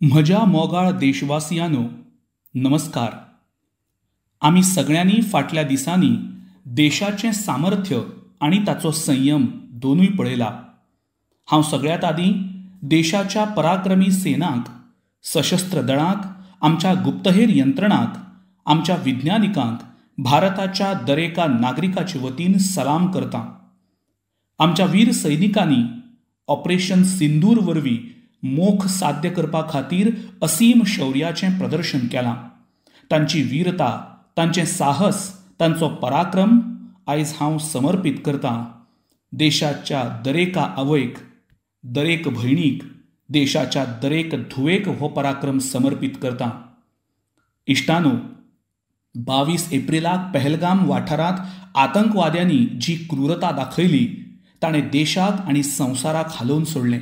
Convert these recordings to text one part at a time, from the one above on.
म्हज्या मोगाळ देशवासियांनो, नमस्कार. आमी सगळ्यांनी फाटल्या दिसांनी देशाचें सामर्थ्य आनी ताचो संयम दोनूय पळयला. हांव सगळ्यांत आदीं देशाच्या पराक्रमी सेनांक, सशस्त्र दळांक, आमच्या गुप्तहेर यंत्रणांक, आमच्या विज्ञानिकांक, भारताच्या दरेका नागरिकाचे वतीन सलाम करतां. आमच्या वीर सैनिकांनी ऑपरेशन सिंदूर वरवीं मोख साध्य करपा खातीर असीम शौर्याचें प्रदर्शन केलां. तांची वीरता, तांचें साहस, तांचो पराक्रम आयज हांव समर्पीत करतां देशाच्या दरेका आवयक, दरेक भयणीक, देशाच्या दरेक धुवेक हो पराक्रम समर्पीत करतां. इश्टानो, 22 एप्रिलाक पहलगाम वाठारांत आतंकवाद्यांनी जी क्रूरता दाखयली ताणें देशाक आनी संवसाराक हालोवन सोडलें.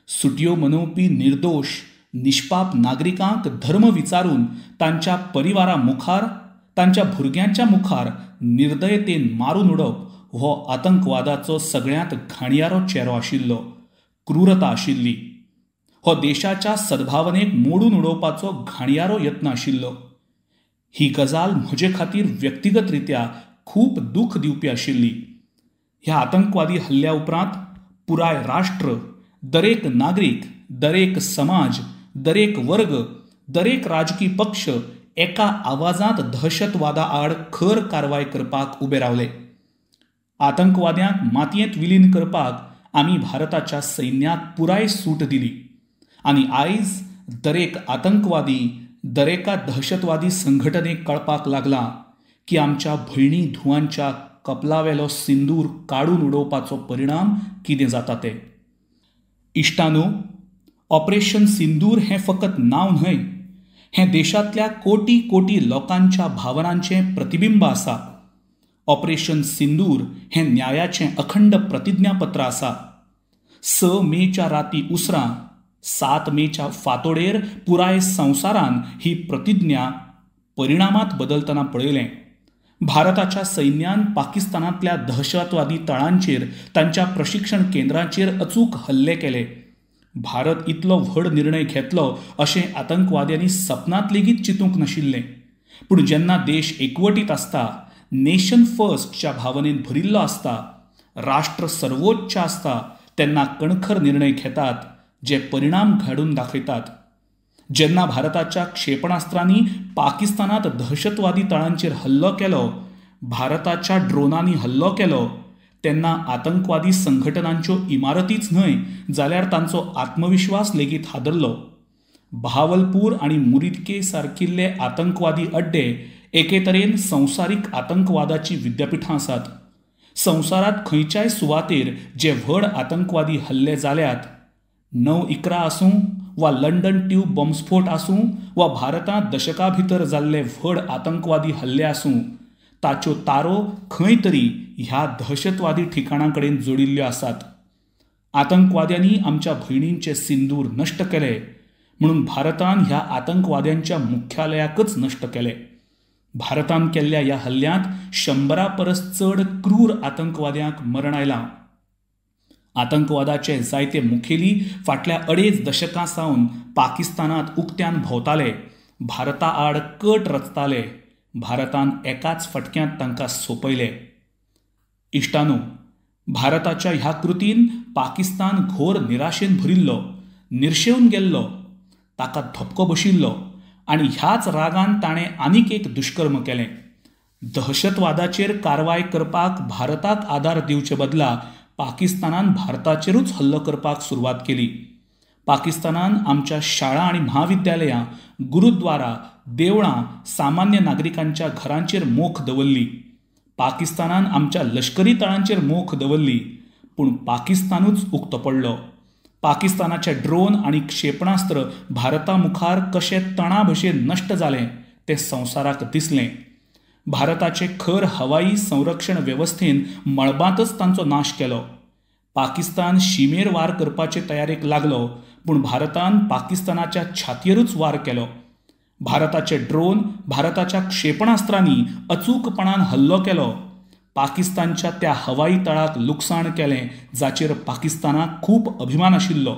सुटयो मनोवपी निर्दोश निश्पाप नागरिकांक धर्म विचारून तांच्या परिवारा मुखार, तांच्या भुरग्यांच्या मुखार निर्दयतेन मारून उडोवप हो आतंकवादाचो सगळ्यांत घाणयारो चेरो आशिल्लो, क्रूरता आशिल्ली. हो देशाच्या सद्भावनेक मोडून उडोवपाचो घाणयारो यत्न आशिल्लो. ही गजाल म्हजे खातीर व्यक्तिगत रित्या खूब दूख दिवपी आशिल्ली. ह्या आतंकवादी हल्ल्या उपरांत पुराय राष्ट्र, दरेक नागरीक, दरेक समाज, दरेक वर्ग, दरेक राजकी पक्ष एका आवाजांत दहशतवादा आड खर कारवाय करपाक उबे रावले. आतंकवाद्यांक मातयेंत विलीन करपाक आमी भारताच्या सैन्याक पुराय सूट दिली. आनी आयज दरेक आतंकवादी, दरेका दहशतवादी संघटनेक कळपाक लागला की आमच्या भयणी धुवांच्या कपलावेलो सिंदूर काडून उडोवपाचो परिणाम कितें जाता तें. इश्टानो, ऑपरेशन सिंदूर हें फकत नांव न्हय, हें देशांतल्या कोटी कोटी लोकांच्या भावनांचें प्रतिबिंब आसा. ऑपरेशन सिंदूर हें न्यायाचें अखंड प्रतिज्ञापत्र आसा. 6 मेच्या राती उसरां 7 मेच्या फांतोडेर पुराय संवसारान ही प्रतिज्ञा परिणामांत बदलतना पळयलें. भारताच्या सैन्यान पाकिस्तानांतल्या दहशतवादी तळांचेर, तांच्या प्रशिक्षण केंद्रांचेर अचूक हल्ले केले. भारत इतलो व्हड निर्णय घेतलो अशें आतंकवाद्यांनी सपनांत लेगीत चिंतूंक नाशिल्लें. पूण जेन्ना देश एकवटीत आसता, नेशन फर्स्टच्या भावनेन भरिल्लो आसता, राष्ट्र सर्वोच्च आसता, तेन्ना कणखर निर्णय घेतात जे परिणाम घडून दाखयतात. जेन्ना भारताच्या क्षेपणास्त्रांनी पाकिस्तानांत दहशतवादी तळांचेर हल्लो केलो, भारताच्या ड्रोनांनी हल्लो केलो, तेन्ना आतंकवादी संघटनांच्यो इमारतीच न्हय जाल्यार तांचो आत्मविश्वास लेगीत हादरलो. बहावलपूर आनी मुरीदके सारकिल्ले आतंकवादी अड्डे एके तरेन संवसारीक आतंकवादाची विद्यापिठां आसात. संवसारांत खंयच्याय सुवातेर जे व्हड आतंकवादी हल्ले जाल्यात, 9/11 आसूं वा लंडन ट्यूब बॉम्बस्फोट आसूं वा भारतांत दशका भितर जाल्ले व्हड आतंकवादी हल्ले आसूं, ताच्यो तारो खंय तरी ह्या दहशतवादी ठिकाणां कडेन जोडिल्ल्यो आसात. आतंकवाद्यांनी आमच्या भयणींचे सिंदूर नश्ट केले म्हणून भारतान ह्या आतंकवाद्यांच्या मुख्यालयाकच नश्ट केले. भारतान केल्ल्या ह्या हल्ल्यांत 100 परस चड क्रूर आतंकवाद्यांक मरण आयलां. आतंकवादाचे जायते मुखेली फाटल्या 2.5 दशकां सावन पाकिस्तानांत उक्त्यान भोंवताले, भारता आड कट रचताले. भारतान एकाच फटक्यांत तांकां सोंपयले. इश्टानो, भारताच्या ह्या कृतीन पाकिस्तान घोर निराशेन भरिल्लो, निर्शेवन गेल्लो, ताका धपको बशिल्लो आनी ह्याच रागान ताणें आनीक एक दुश्कर्म केलें. दहशतवादाचेर कारवाय करपाक भारताक आदार दिवचे बदला पाकिस्तानान भारताचेरूच हल्लो करपाक सुरवात केली. पाकिस्तानान आमच्या शाळा आनी महाविद्यालयां, गुरुद्वारा, देवळां, सामान्य नागरिकांच्या घरांचेर मोख दवरली. पाकिस्तानान आमच्या लश्करी तळांचेर मोख दवरली. पूण पाकिस्तानूच उक्तो पडलो. पाकिस्तानाचे ड्रोन आनी क्षेपणास्त्र भारता मुखार कशे तणा भशेन नश्ट जालें तें संवसाराक दिसलें. भारताचे खर हवाई संरक्षण वेवस्थेन मळबांतच तांचो नाश केलो. पाकिस्तान शिमेर वार करपाचे तयारेक लागलो, पूण भारतान पाकिस्तानाच्या छातयेरूच वार केलो. भारताचे ड्रोन, भारताच्या क्षेपणास्त्रांनी अचूकपणान हल्लो केलो. पाकिस्तानच्या त्या हवाई तळाक लुकसाण केलें जाचेर पाकिस्तानाक खूब अभिमान आशिल्लो.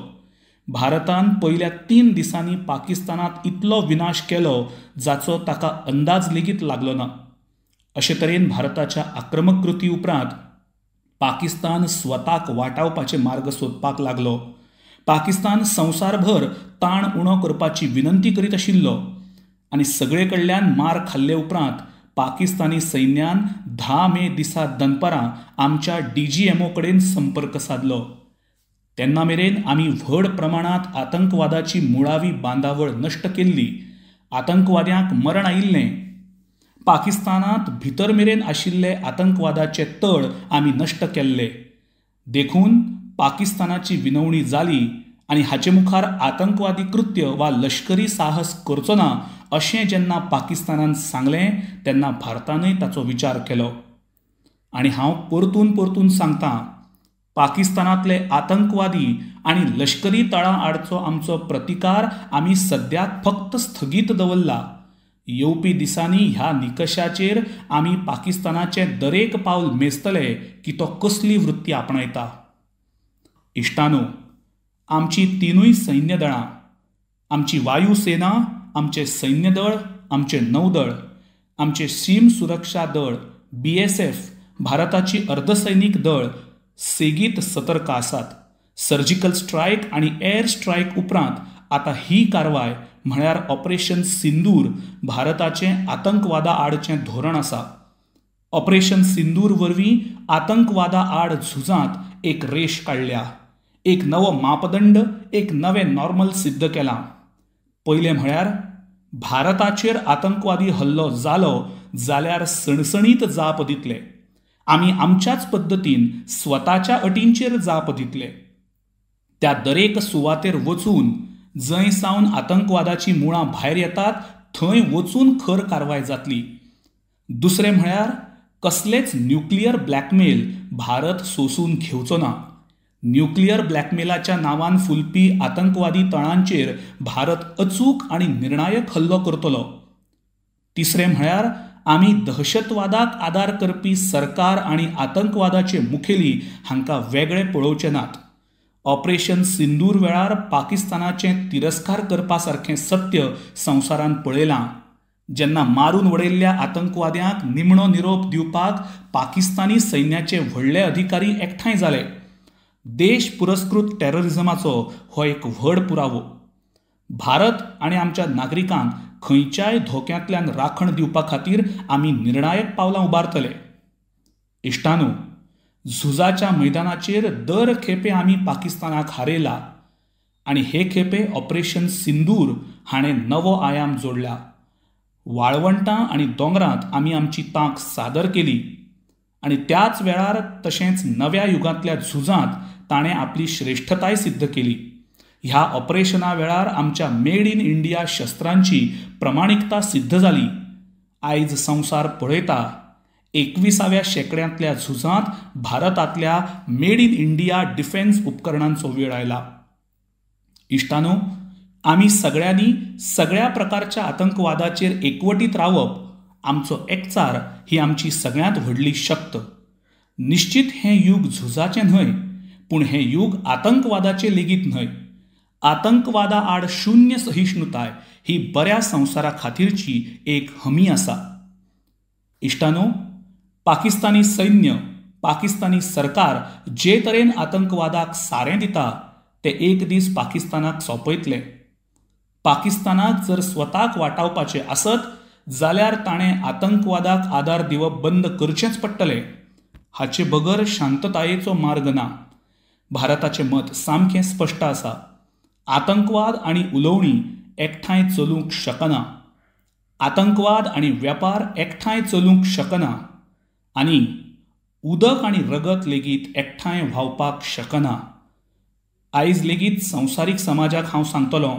भारतान पयल्या 3 दिसांनी पाकिस्तानात इतलो विनाश केलो जाचो ताका अंदाज लेगीत लागलो ना. अशे तरेन भारताच्या आक्रमक कृती उपरांत पाकिस्तान स्वताक वाटावपाचे मार्ग सोदपाक लागलो. पाकिस्तान संवसारभर ताण उणो करपाची विनंती करीत आशिल्लो आनी सगळे कडल्यान मार खाल्ले उपरांत पाकिस्तानी सैन्यान 10 मे दिसा दनपारां आमच्या DGMO कडेन संपर्क साधलो. तेन्ना मेरेन आमी व्हड प्रमाणांत आतंकवादाची मुळावी बांदावळ नश्ट केल्ली. आतंकवाद्यांक मरण आयिल्लें. पाकिस्तानांत भितर मेरेन आशिल्ले आतंकवादाचे तळ आमी नश्ट केल्ले. देखून पाकिस्तानाची विनवणी जाली आनी हाचे मुखार आतंकवादी कृत्य वा लश्करी साहस करचो ना अशें जेन्ना पाकिस्तानान सांगलें तेन्ना भारतानय ताचो विचार केलो. आनी हांव परतून सांगतां, पाकिस्तानांतले आतंकवादी आनी लश्करी तळां आडचो आमचो प्रतिकार आमी सद्याक फक्त स्थगीत दवरला. येवपी दिसांनी ह्या निकशाचेर आमी पाकिस्तानाचें दरेक पावल मेजतले की तो कसली वृत्ती आपणायता. इश्टानो, आमची 3 सैन्य दळां, आमची वायू सेना, आमचे सैन्य दळ, आमचे नौदळ, आमचे सीम सुरक्षा दळ BSF, भारताची अर्धसैनिक दळ सेगीत सतर्क आसात. सर्जिकल स्ट्रायक आनी एअर स्ट्रायक उपरांत आतां ही कारवाय म्हळ्यार ऑपरेशन सिंदूर भारताचें आतंकवादा आडचें धोरण आसा. ऑपरेशन सिंदूर वरवीं आतंकवादा आड झुजांत एक रेश काडल्या, एक नवो मापदंड, एक नवें नॉर्मल सिद्ध केलां. पयलें म्हळ्यार भारताचेर आतंकवादी हल्लो जालो जाल्यार सणसणीत जाप दितले. आमी आमच्याच पद्दतीन स्वताच्या अटींचेर जाप दितले. त्या दरेक सुवातेर वचून जंय सावन आतंकवादाची मुळां भायर येतात थंय वचून खर कारवाय जातली. दुसरें म्हळ्यार कसलेच न्यूक्लियर ब्लॅकमेल भारत सोसून घेवचो ना. न्यूक्लियर ब्लॅकमेलाच्या नांवान फुलपी आतंकवादी तळांचेर भारत अचूक आनी निर्णायक हल्लो करतलो. तिसरें म्हळ्यार आमी दहशतवादाक आदार करपी सरकार आनी आतंकवादाचे मुखेली हांकां वेगळे पळोवचे नात. ऑपरेशन सिंदूर वेळार पाकिस्तानाचें तिरस्कार करपा सारकें सत्य संवसारान पळयलां. जेन्ना मारून उडयल्ल्या आतंकवाद्यांक निमणो निरोप दिवपाक पाकिस्तानी सैन्याचे व्हडले अधिकारी एकठांय जाले. देश पुरस्कृत टेररिझमाचो हो एक व्हड पुरावो. भारत आनी आमच्या नागरिकांक खंयच्याय धोक्यांतल्यान राखण दिवपा खातीर आमी निर्णायक पावलां उबारतले. इश्टानो, झुजाच्या मैदानाचेर दर खेपे आमी पाकिस्तानाक हारयला आनी हे खेपे ऑपरेशन सिंदूर हाणें नवो आयाम जोडला. वाळवंटां आनी दोंगरांत आमी आमची तांक सादर केली आनी त्याच वेळार तशेंच नव्या युगांतल्या झुजांत ताणें आपली श्रेश्ठताय सिद्ध केली. ह्या ऑपरेशना वेळार आमच्या मेड इन इंडिया शस्त्रांची प्रमाणिकता सिद्ध जाली. आयज संवसार पळयता 21व्या शेंकड्यांतल्या झुजांत भारतांतल्या मेड इन इंडिया डिफेन्स उपकरणांचो वेळ आयला. इश्टानो, आमी सगळ्यांनी सगळ्या प्रकारच्या आतंकवादाचेर एकवटीत रावप आमचो एकचार ही आमची सगळ्यांत व्हडली शक्त. निश्चित हें युग झुजाचें न्हय, पूण हें युग आतंकवादाचें लेगीत न्हय. आतंकवादा आड शून्य सहिष्णुताय ही बऱ्या संवसारा खातीरची एक हमी आसा. इश्टानो, पाकिस्तानी सैन्य, पाकिस्तानी सरकार जे तरेन आतंकवादाक सारें दिता ते एक दीस पाकिस्तानाक सोंपयतले. पाकिस्तानाक जर स्वताक वाटावपाचें आसत जाल्यार ताणें आतंकवादाक आदार दिवप बंद करचेंच पडटलें. हाचे बगर शांततायेचो मार्ग ना. भारताचें मत सामकें स्पश्ट आसा. आतंकवाद आनी उलोवणी एकठांय चलूंक शकना. आतंकवाद आनी वेपार एकठांय चलूंक शकना आनी उदक आनी रगत लेगीत एकठांय व्हांवपाक शकना. आयज लेगीत संवसारीक समाजाक हांव सांगतलों,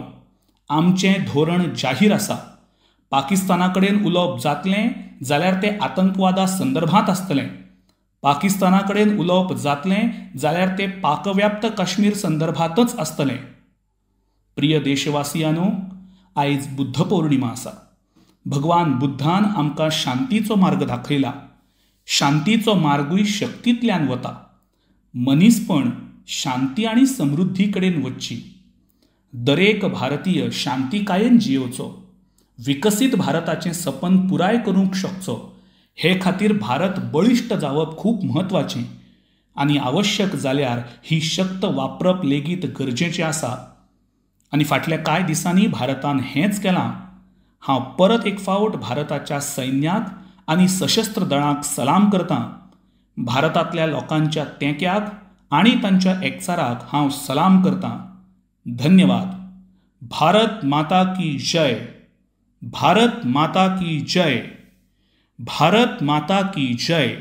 आमचें धोरण जाहीर आसा. पाकिस्ताना कडेन उलोवप जातलें जाल्यार तें आतंकवादा संदर्भांत आसतलें. पाकिस्ताना कडेन उलोवप जातलें जाल्यार तें पाकव्याप्त काश्मीर संदर्भांतच आसतलें. प्रिय देशवासियांनो, आयज बुद्ध पौर्णिमा आसा. भगवान बुद्धान आमकां शांतीचो मार्ग दाखयला. शांतीचो मार्गूय शक्तींतल्यान वता. मनीसपण शांती आनी समृद्धी कडेन वचची. दरेक भारतीय शांतिकायेन जियोचो, विकसीत भारताचें सपन पुराय करूंक शकचो हे खातीर भारत बळिश्ट जावप खूब म्हत्वाचें आनी आवश्यक जाल्यार ही शक्त वापरप लेगीत गरजेचें आसा. आनी फाटल्या कांय दिसांनी भारतान हेंच केलां. हांव परत एक फावट भारताच्या सैन्याक आनी सशस्त्र दळांक सलाम करतां. भारतांतल्या लोकांच्या तेंक्याक आनी तांच्या एकचाराक हांव सलाम करतां. धन्यवाद. भारत माता की जय. भारत माता की जय. भारत माता की जय.